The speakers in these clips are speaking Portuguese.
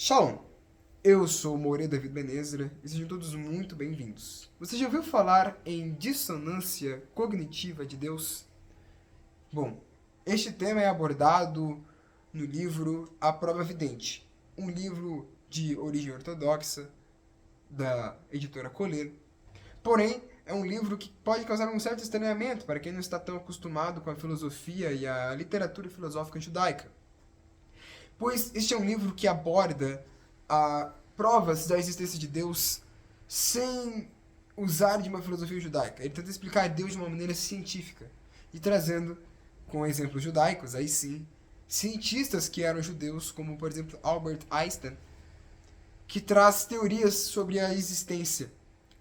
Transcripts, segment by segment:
Shalom, eu sou o Moreira David Benezra e sejam todos muito bem-vindos. Você já ouviu falar em dissonância cognitiva de Deus? Bom, este tema é abordado no livro A Prova Evidente, um livro de origem ortodoxa da editora Colher. Porém, é um livro que pode causar um certo estranhamento para quem não está tão acostumado com a filosofia e a literatura filosófica judaica, pois este é um livro que aborda provas da existência de Deus sem usar de uma filosofia judaica. Ele tenta explicar Deus de uma maneira científica e trazendo, com exemplos judaicos, aí sim, cientistas que eram judeus, como por exemplo Albert Einstein, que traz teorias sobre a existência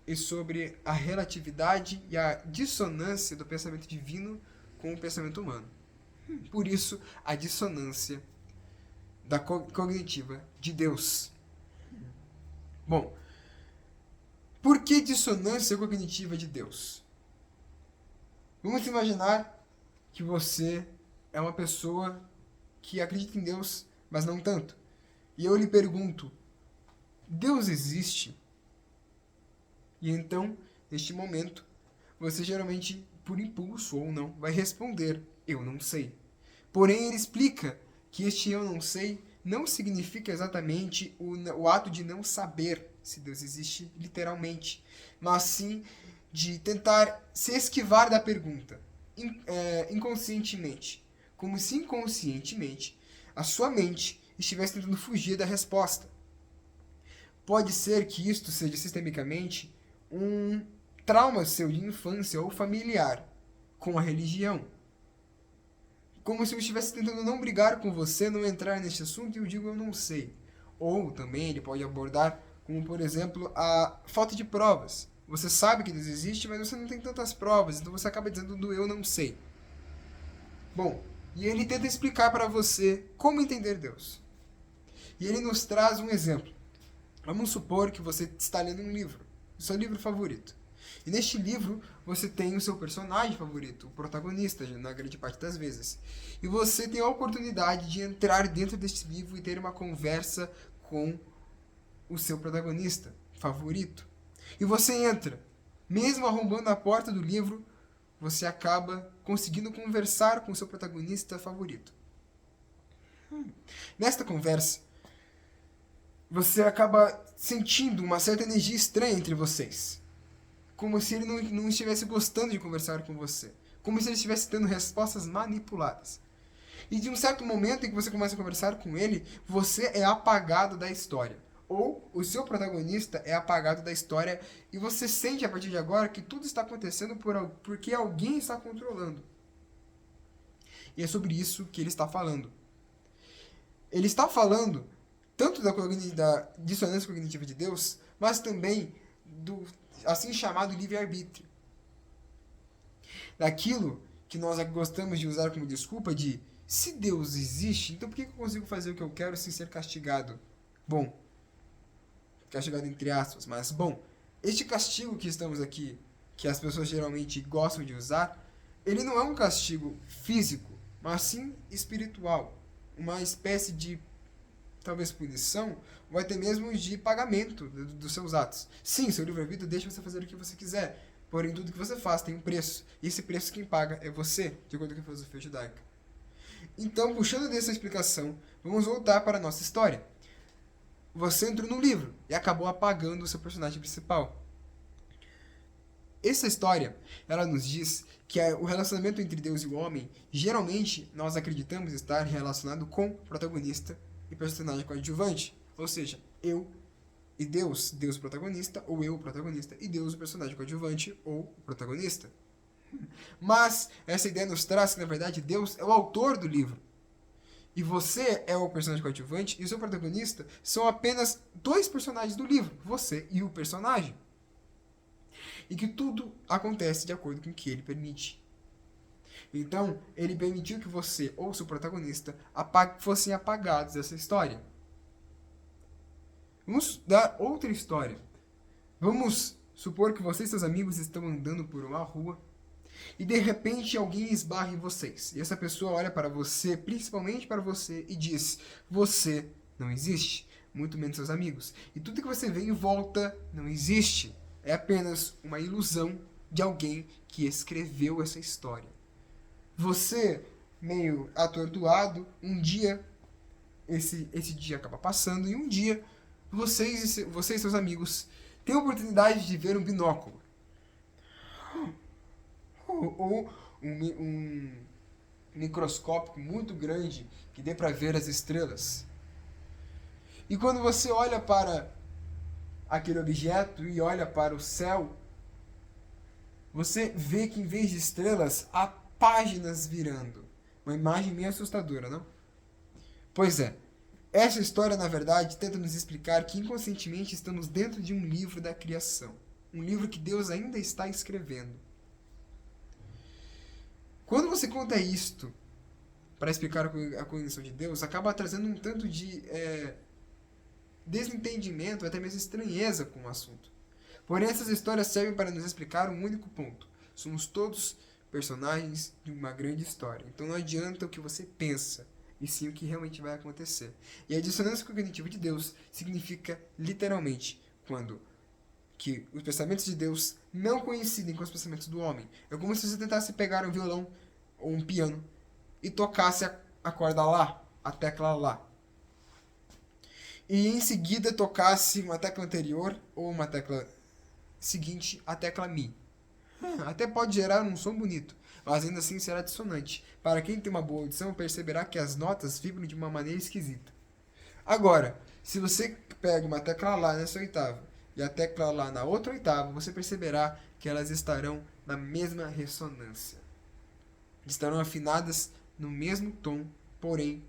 e sobre a relatividade e a dissonância do pensamento divino com o pensamento humano. Por isso, a dissonância cognitiva de Deus. Bom, por que dissonância cognitiva de Deus? Vamos imaginar que você é uma pessoa que acredita em Deus, mas não tanto. E eu lhe pergunto, Deus existe? E então, neste momento, você geralmente, por impulso ou não, vai responder, eu não sei. Porém, ele explica que este eu não sei não significa exatamente o ato de não saber se Deus existe literalmente, mas sim de tentar se esquivar da pergunta inconscientemente, como se inconscientemente a sua mente estivesse tentando fugir da resposta. Pode ser que isto seja sistemicamente um trauma seu de infância ou familiar com a religião. Como se eu estivesse tentando não brigar com você, não entrar neste assunto e eu digo eu não sei. Ou também ele pode abordar como, por exemplo, a falta de provas. Você sabe que Deus existe, mas você não tem tantas provas, então você acaba dizendo do eu não sei. Bom, e ele tenta explicar para você como entender Deus. E ele nos traz um exemplo. Vamos supor que você está lendo um livro, o seu livro favorito. E neste livro você tem o seu personagem favorito, o protagonista, na grande parte das vezes. E você tem a oportunidade de entrar dentro deste livro e ter uma conversa com o seu protagonista favorito. E você entra. Mesmo arrombando a porta do livro, você acaba conseguindo conversar com o seu protagonista favorito. Nesta conversa, você acaba sentindo uma certa energia estranha entre vocês. Como se ele não estivesse gostando de conversar com você. Como se ele estivesse dando respostas manipuladas. E de um certo momento em que você começa a conversar com ele, você é apagado da história. Ou o seu protagonista é apagado da história e você sente a partir de agora que tudo está acontecendo porque alguém está controlando. E é sobre isso que ele está falando. Ele está falando tanto da dissonância cognitiva de Deus, mas também do assim chamado livre-arbítrio. Daquilo que nós gostamos de usar como desculpa de se Deus existe, então por que eu consigo fazer o que eu quero sem ser castigado? Bom, castigado entre aspas, mas bom, este castigo que estamos aqui, que as pessoas geralmente gostam de usar, ele não é um castigo físico, mas sim espiritual. Uma espécie de talvez punição, ou até mesmo de pagamento dos seus atos. Sim, seu livre-arbítrio deixa você fazer o que você quiser, porém tudo que você faz tem um preço, e esse preço quem paga é você, de acordo com a filosofia judaica. Então, puxando dessa explicação, vamos voltar para a nossa história. Você entrou no livro e acabou apagando o seu personagem principal. Essa história, ela nos diz que o relacionamento entre Deus e o homem, geralmente nós acreditamos estar relacionado com o protagonista e personagem coadjuvante. Ou seja, eu e Deus, Deus o protagonista, ou eu o protagonista, e Deus o personagem coadjuvante, ou o protagonista. Mas essa ideia nos traz que, na verdade, Deus é o autor do livro. E você é o personagem coadjuvante, e o seu protagonista são apenas dois personagens do livro, você e o personagem. E que tudo acontece de acordo com o que ele permite. Então, ele permitiu que você ou seu protagonista fossem apagados dessa história. Vamos dar outra história. Vamos supor que você e seus amigos estão andando por uma rua e de repente alguém esbarra em vocês. E essa pessoa olha para você, principalmente para você, e diz: você não existe. muito menos seus amigos. E tudo que você vê em volta não existe. É apenas uma ilusão de alguém que escreveu essa história. Você, meio atordoado, um dia, esse dia acaba passando, e um dia você e seus amigos têm a oportunidade de ver um binóculo. Ou um microscópio muito grande que dê para ver as estrelas. E quando você olha para aquele objeto e olha para o céu, você vê que em vez de estrelas há páginas virando. Uma imagem meio assustadora, não? Pois é, essa história, na verdade, tenta nos explicar que inconscientemente estamos dentro de um livro da criação. Um livro que Deus ainda está escrevendo. Quando você conta isto para explicar a cognição de Deus, acaba trazendo um tanto de desentendimento, até mesmo estranheza com o assunto. Porém, essas histórias servem para nos explicar um único ponto. Somos todos personagens de uma grande história. Então não adianta o que você pensa, e sim o que realmente vai acontecer. E a dissonância cognitiva de Deus significa, literalmente, quando que os pensamentos de Deus não coincidem com os pensamentos do homem. É como se você tentasse pegar um violão ou um piano e tocasse a corda lá, a tecla lá. E em seguida tocasse uma tecla anterior ou uma tecla seguinte, a tecla Mi. Até pode gerar um som bonito, mas ainda assim será dissonante. Para quem tem uma boa audição, perceberá que as notas vibram de uma maneira esquisita. Agora, se você pega uma tecla Lá nessa oitava e a tecla Lá na outra oitava, você perceberá que elas estarão na mesma ressonância. Estarão afinadas no mesmo tom, porém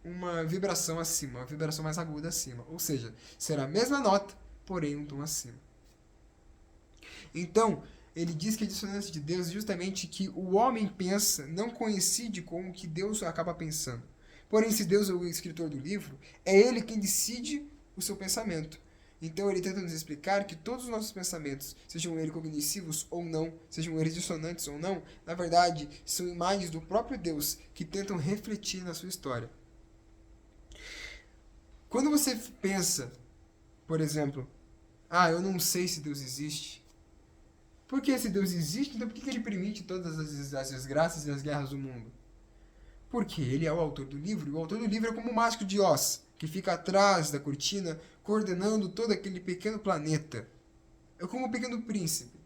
uma vibração acima, uma vibração mais aguda acima. Ou seja, será a mesma nota, porém um tom acima. Então, ele diz que a dissonância de Deus é justamente que o homem pensa não coincide com o que Deus acaba pensando. Porém, se Deus é o escritor do livro, é ele quem decide o seu pensamento. Então ele tenta nos explicar que todos os nossos pensamentos, sejam eles cognitivos ou não, sejam eles dissonantes ou não, na verdade, são imagens do próprio Deus que tentam refletir na sua história. Quando você pensa, por exemplo, eu não sei se Deus existe. Porque se Deus existe, então por que ele permite todas as desgraças e as guerras do mundo? Porque ele é o autor do livro, e o autor do livro é como o mágico de Oz, que fica atrás da cortina, coordenando todo aquele pequeno planeta. É como o Pequeno Príncipe,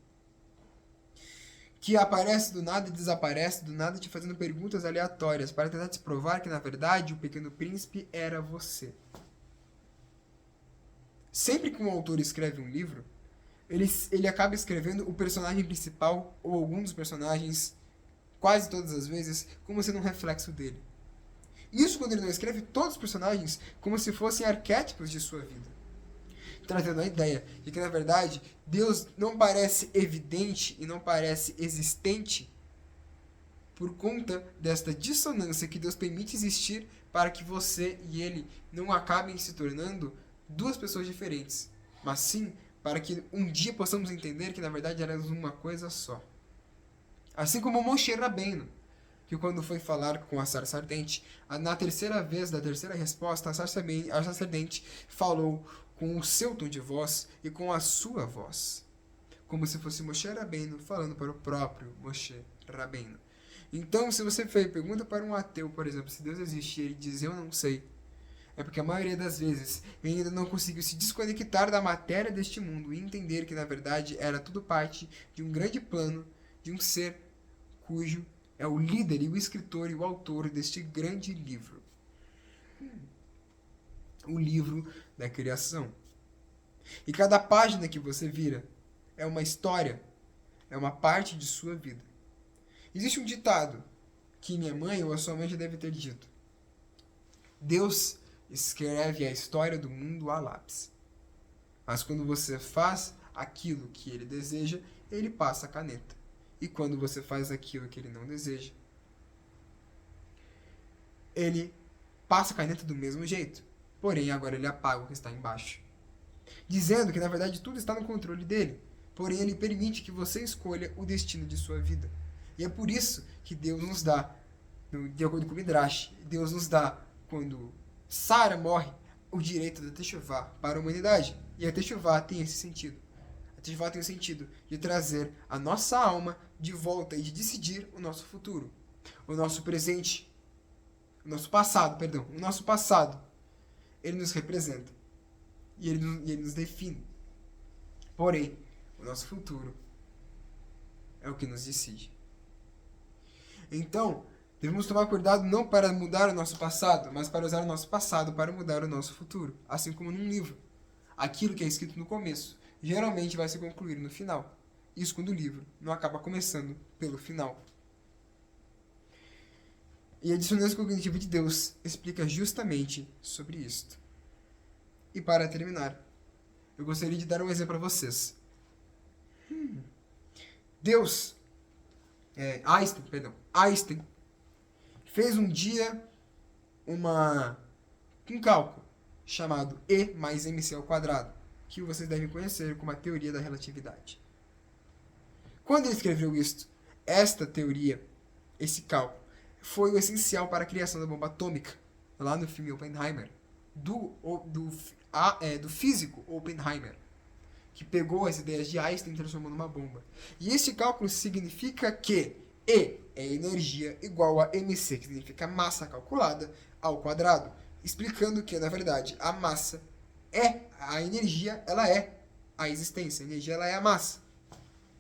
que aparece do nada e desaparece do nada, te fazendo perguntas aleatórias, para tentar te provar que, na verdade, o Pequeno Príncipe era você. Sempre que um autor escreve um livro, ele acaba escrevendo o personagem principal, ou algum dos personagens, quase todas as vezes, como sendo um reflexo dele. Isso quando ele não escreve todos os personagens como se fossem arquétipos de sua vida. Trazendo a ideia de que, na verdade, Deus não parece evidente e não parece existente por conta desta dissonância que Deus permite existir para que você e ele não acabem se tornando duas pessoas diferentes, mas sim para que um dia possamos entender que, na verdade, éramos uma coisa só. Assim como Moshe Rabbeinu, que quando foi falar com a sarça ardente, na terceira vez da terceira resposta, a sarça ardente falou com o seu tom de voz e com a sua voz, como se fosse Moshe Rabbeinu falando para o próprio Moshe Rabbeinu. Então, se você pergunta para um ateu, por exemplo, se Deus existe, e ele diz, eu não sei, é porque a maioria das vezes ele ainda não conseguiu se desconectar da matéria deste mundo e entender que, na verdade, era tudo parte de um grande plano, de um ser cujo é o líder e o escritor e o autor deste grande livro. O livro da criação. E cada página que você vira é uma história, é uma parte de sua vida. Existe um ditado que minha mãe ou a sua mãe já deve ter dito. Deus escreve a história do mundo a lápis. Mas quando você faz aquilo que ele deseja, ele passa a caneta. E quando você faz aquilo que ele não deseja, ele passa a caneta do mesmo jeito. Porém, agora ele apaga o que está embaixo. Dizendo que, na verdade, tudo está no controle dele. Porém, ele permite que você escolha o destino de sua vida. E é por isso que Deus nos dá, de acordo com o Midrash, Deus nos dá, quando Sara morre, o direito da Teshuvá para a humanidade. E a Teshuvá tem esse sentido. A Teshuvá tem o sentido de trazer a nossa alma de volta e de decidir o nosso futuro. O nosso presente, o nosso passado, ele nos representa. E ele nos define. Porém, o nosso futuro é o que nos decide. Então, devemos tomar cuidado não para mudar o nosso passado, mas para usar o nosso passado para mudar o nosso futuro. Assim como num livro. Aquilo que é escrito no começo geralmente vai se concluir no final. Isso quando o livro não acaba começando pelo final. E a dissonância cognitiva de Deus explica justamente sobre isto. E para terminar, eu gostaria de dar um exemplo a vocês. Einstein fez um dia um cálculo chamado E mais mc ao quadrado, que vocês devem conhecer como a teoria da relatividade. Quando ele escreveu esta teoria, esse cálculo, foi o essencial para a criação da bomba atômica, lá no filme Oppenheimer, do físico Oppenheimer, que pegou as ideias de Einstein e transformou numa bomba. E este cálculo significa que E é energia igual a mc, que significa massa calculada, ao quadrado, explicando que, na verdade, a massa a energia, ela é a existência. A energia, ela é a massa.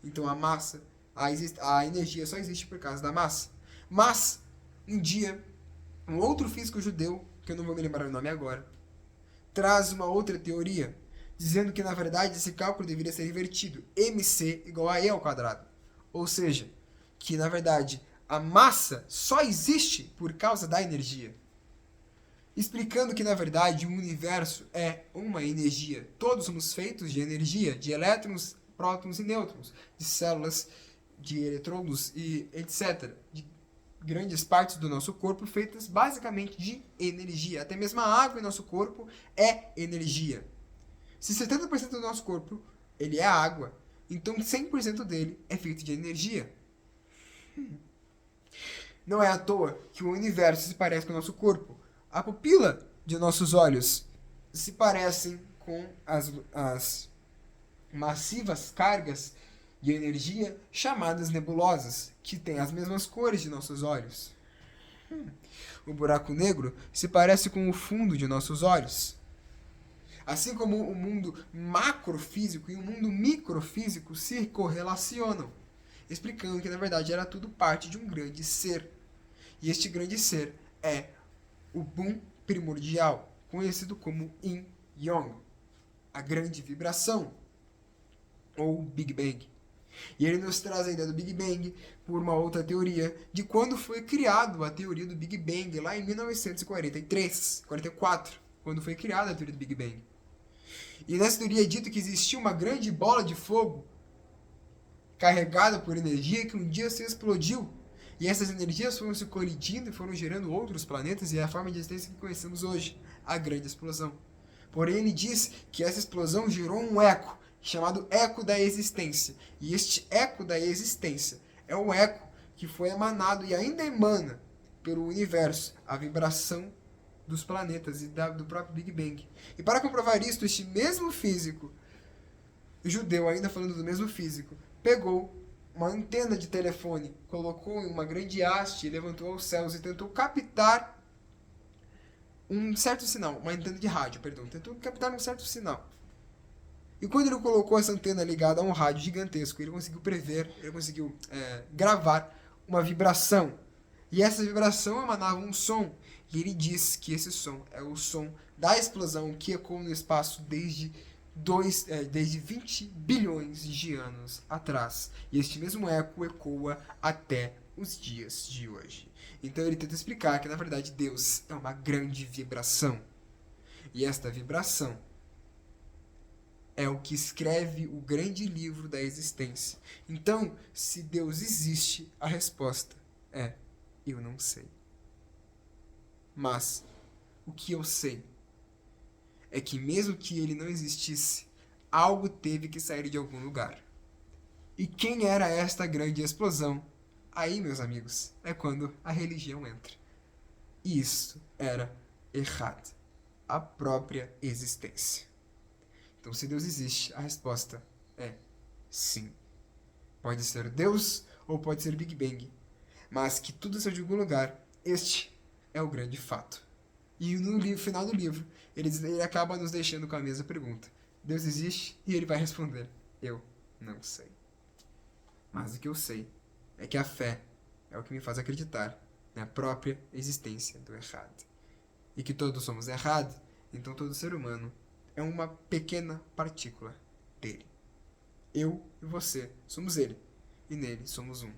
Então, a energia só existe por causa da massa. Mas, um dia, um outro físico judeu, que eu não vou me lembrar o nome agora, traz uma outra teoria, dizendo que, na verdade, esse cálculo deveria ser invertido. mc igual a E ao quadrado. Ou seja, que, na verdade, a massa só existe por causa da energia. Explicando que, na verdade, o universo é uma energia. Todos somos feitos de energia, de elétrons, prótons e nêutrons, de células, de eletrodos e etc. De grandes partes do nosso corpo feitas basicamente de energia. Até mesmo a água em nosso corpo é energia. Se 70% do nosso corpo ele é água, então 100% dele é feito de energia. Não é à toa que o universo se parece com o nosso corpo. A pupila de nossos olhos se parecem com as massivas cargas de energia chamadas nebulosas, que têm as mesmas cores de nossos olhos. O buraco negro se parece com o fundo de nossos olhos. Assim como o mundo macrofísico e o mundo microfísico se correlacionam, explicando que na verdade era tudo parte de um grande ser. E este grande ser é o boom primordial, conhecido como Yin Yang, a grande vibração, ou Big Bang. E ele nos traz a ideia do Big Bang por uma outra teoria de quando foi criado a teoria do Big Bang, lá em 1944, quando foi criada a teoria do Big Bang. E nessa teoria é dito que existia uma grande bola de fogo carregada por energia que um dia se explodiu. E essas energias foram se colidindo e foram gerando outros planetas e é a forma de existência que conhecemos hoje, a grande explosão. Porém, ele diz que essa explosão gerou um eco, chamado eco da existência. E este eco da existência é o eco que foi emanado e ainda emana pelo universo, a vibração dos planetas e do próprio Big Bang. E para comprovar isto, este mesmo físico, judeu, ainda falando do mesmo físico, pegou uma antena de telefone, colocou em uma grande haste, levantou aos céus e tentou captar um certo sinal, uma antena de rádio, tentou captar um certo sinal. E quando ele colocou essa antena ligada a um rádio gigantesco, ele conseguiu gravar uma vibração. E essa vibração emanava um som. E ele diz que esse som é o som da explosão que ecoou no espaço desde 20 bilhões de anos atrás. E este mesmo eco ecoa até os dias de hoje. Então ele tenta explicar que, na verdade, Deus é uma grande vibração. E esta vibração é o que escreve o grande livro da existência. Então, se Deus existe, a resposta é: eu não sei. Mas o que eu sei é que mesmo que ele não existisse, algo teve que sair de algum lugar. E quem era esta grande explosão? Aí, meus amigos, é quando a religião entra. E isso era errado. a própria existência. Então, se Deus existe, a resposta é sim. Pode ser Deus ou pode ser Big Bang. Mas que tudo seja de algum lugar, este é o grande fato. E no final do livro, ele acaba nos deixando com a mesma pergunta. Deus existe? E ele vai responder, eu não sei. Mas o que eu sei é que a fé é o que me faz acreditar na própria existência do errado. E que todos somos errados, então todo ser humano é uma pequena partícula dele. Eu e você somos ele, e nele somos um.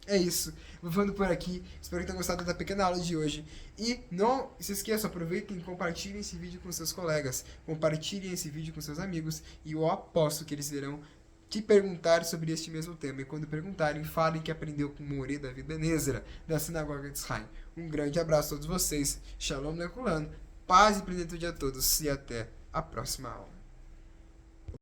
É isso, vou falando por aqui, espero que tenham gostado da pequena aula de hoje. E não se esqueçam, aproveitem e compartilhem esse vídeo com seus colegas, compartilhem esse vídeo com seus amigos, e eu aposto que eles irão te perguntar sobre este mesmo tema. E quando perguntarem, falem que aprendeu com o Morê David Ben Ezra, da Sinagoga de Israel. Um grande abraço a todos vocês, Shalom Lekulano, paz e plenitude a todos, e até a próxima aula.